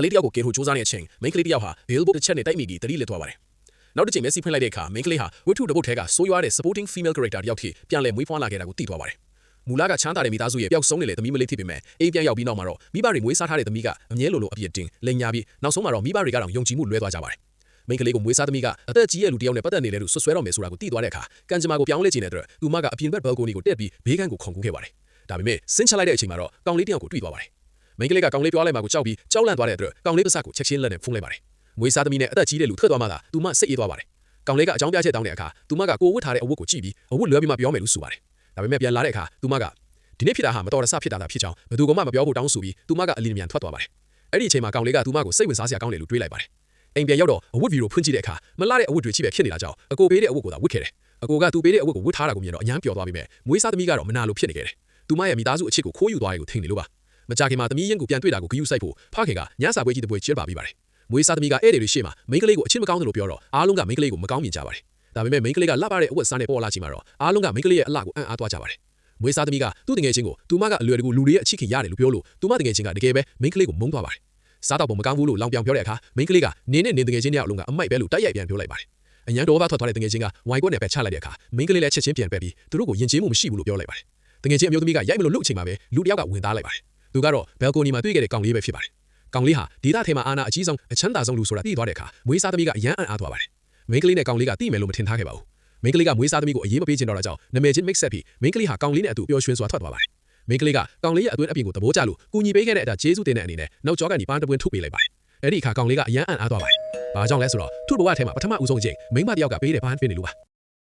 လေးတယောက်ကိုကယ်ထုတ်စူးစမ်းတဲ့အချိန်မိန်းကလေးတယောက်ဟာ billboard တစ်ချက်နဲ့တိုက်မိပြီးတတိလစ်သွားပါတယ်နောက်တစ်ချိန် Messi ဖွင့်လိုက်တဲ့အခါမိန်းကလေးဟာဝတ္ထုတစ်ပုဒ်ထဲကဆိုးရွားတဲ့ supporting female character တယောက်ထိပြန်လည်မွေးဖွားလာခဲ့တာကိုသိသွားပါတယ်မူလကချမ်းသာတဲ့မိသားစုရဲ့ပျောက်ဆုံးနေတဲ့သမီးမလေးဖြစ်ပေမဲ့အိမ်ပြန်ရောက်ပြီးနောက်မှာတော့မိဘတွေမွေးစားထားတဲ့သမီးကအမြဲလိုလိုအပြစ်တင်လိန်ညာပြီးနောက်ဆုံးမှာတော့မိဘတွေကတော့ယုံကြည်မှုလွဲသွားကြပါတယ်မိန်းကလေးကိုမွေးစားသမီးကအသက်ကြီးရဲ့လူတယောက်နဲ့ပတ်သက်နေတယ်လို့ဆွဆွဲတော့မယ်ဆိုတာကိုသိသွားတဲ့အခါကံကြမ္မာကိုပြောင်းလဲခြင်းတဲ့အတွက်သူမကအပြင်ဘက်ဘယ်ကိုနီကိုတက်ပြီးဘေးကန်းကိုခုန်ကူးခဲ့ပါတယ်ဒါပေမဲ့ဆင်းချလိုက်တဲ့အချိန်မှာတော့ကောင်လေးတယောက်ကိုတွေ့သွားပါတယ်မိန်းကလေးကကောင်လေးပြောလိုက်မှကိုကြောက်ပြီးကြောက်လန့်သွားတဲ့အတွက်ကောင်လေးပါးစပ်ကိုချက်ချင်းလက်နဲ့ဖုံးလိုက်ပါတယ်မွေးစားသမီးနဲ့အသက်ကြီးတဲ့လူထွက်သွားမှသာသူမစိတ်အေးသွားပါတယ်ကောင်လေးကအကြောင်းပြချက်တောင်းတဲ့အခါသူမကကိုဝတ်ထားတဲ့အဝတ်ကိုကြည့်ပြီးအဝတ်လွှဲပြီးမှပြောမယ်လို့ဆိုပါတယ်ဒါပေမဲ့ပြန်လာတဲ့အခါသူမကဒီနေ့ဖြစ်တာဟာမတော်တဆဖြစ်တာဖြစ်ကြောင်းဘယ်သူကမှမပြောဖို့တောင်းဆိုပြီးသူမကအလီမြန်ထွက်သွားပါတယ်အဲ့ဒီအချိန်မှာကောင်လေးကသူမကိုစိတ်ဝင်စားစရာကောင်းတယ်လို့တွေးလိုက်ပါတယ်အိမ်ပြန်ရောက်တော့အဝတ်ဗီကိုဖွင့်ကြည့်တဲ့အခါမလှတဲ့အဝတ်တွေချိပဲဖြစ်နေတာကြောင့်အကိုပေးတဲ့အဝတ်ကိုသာဝတ်ခဲ့တယ်အကိုကသူပေးတဲ့အဝတ်ကိုဝတ်ထားတာကိုမြင်တော့အယမ်းပျော်သွားပြီးမြဲမွေးစားသမီးကတော့မနာလို့ဖြစ်နေခဲ့တယ်သူမရဲ့မိသားစုအချစ်ကိုခိုးယူသွားတယ်ကိုထင်နေလို့ပါမကြခင်မှာသမီးရင်းကိုပြန်တွေ့တာကိုဂရုစိုက်ဖို့ဖခင်ကညစာပွဲကြီးတစ်ပွဲကျင်းပပေးပါတယ်မွေးစားသမီးကဧည့်သည်တွေရှေ့မှာမိန်းကလေးကိုအချစ်မကောင်းတယ်လို့ပြောတော့အားလုံးကမိန်းကလေးကိုမကောင်းမြင်ကြပါတယ်ဒါပေမဲ့မိန်းကလေးကလှပတဲ့အဝတ်စားနဲ့ပေါ်လာချိန်မှာတော့အားလုံးကမိန်းကလေးရဲ့အလှကိုအံ့အားသွားကြပါတယ်မွေးစားသမီးကသူ့တငယ်ချင်းကိုသူမကအလွယ်တကူလူတွေရဲ့အချစ်ခင်ရတယ်လို့ပြောလို့သူမတငယ်ချင်းကတကယ်ပဲမိန်းကလေးကိုမုန်းသွားပါတယ်စားတော့ပုံမကောင်းဘူးလို့လောင်ပြောင်ပြောတဲ့အခါမိန်းကလေးကနေနဲ့နေတငယ်ချင်းတယောက်လုံးကအမိုက်ပဲလို့တိုက်ရိုက်ပြန်ပြောလိုက်ပါတယ်အញ្ញံတော်ဘာထွက်သွားတဲ့တငယ်ချင်းကဝိုင်ကွက်နဲ့ပဲချလိုက်တဲ့အခါမိန်းကလေးလည်းချက်ချင်းပြန်ပက်ပြီးသူတို့ကိုယဉ်ကျေးမှုမရှိဘူးလို့ပြောလိုက်ပါတယ်တငယ်ချင်းအမျိုးသမီးကရိုက်မလို့လှုပ်အချိန်မှာပဲလူတယောက်ကဝင်သားလိုက်ပါတယ်သူကတော့ဘယ်လ်ကိုနီမှာတွေ့ခဲ့တဲ့ကောင်လေးပဲဖြစ်ပါတယ်ကောင်လေးဟာဒေသထဲမှာအာနာအကြီးဆုံးအချမ်းသာဆုံးလူဆိုတာသိသွားတဲ့အခါမွေးစားသမီးကအယမ်းအံ့အားသွားပါတယ်မိန်းကလေးနဲ့ကောင်လေးကတိမယ်လို့မထင်ထားခဲ့ပါဘူးမိန်းကလေးကမွေးစားသမီးကိုအရေးမပေးချင်တော့တာကြောင့်နာမည်ချင်း mix ဆက်ပြီးမိန်းကလေးဟာကောင်လေးနဲ့အတူပျော်ရွှင်စွာထွက်သွားပါတယ်မိန်းကလေးကကောင်လေးရဲ့အတွင်းအပြင်ကိုသဘောကျလို့ကူညီပေးခဲ့တဲ့အတာကျေးဇူးတင်တဲ့အနေနဲ့နောက်ကျောကနေပန်းတပွင့်ထုတ်ပေးလိုက်ပါတယ်အဲ့ဒီအခါကောင်လေးကအယမ်းအံ့အားသွားပါတယ်ဘာကြောင့်လဲဆိုတော့သူ့ဘဝထဲမှာပထမဦးဆုံးအချိန်မိန်းမတယောက်ကပေးတဲ့ပန်းပင်နေလို့ပါ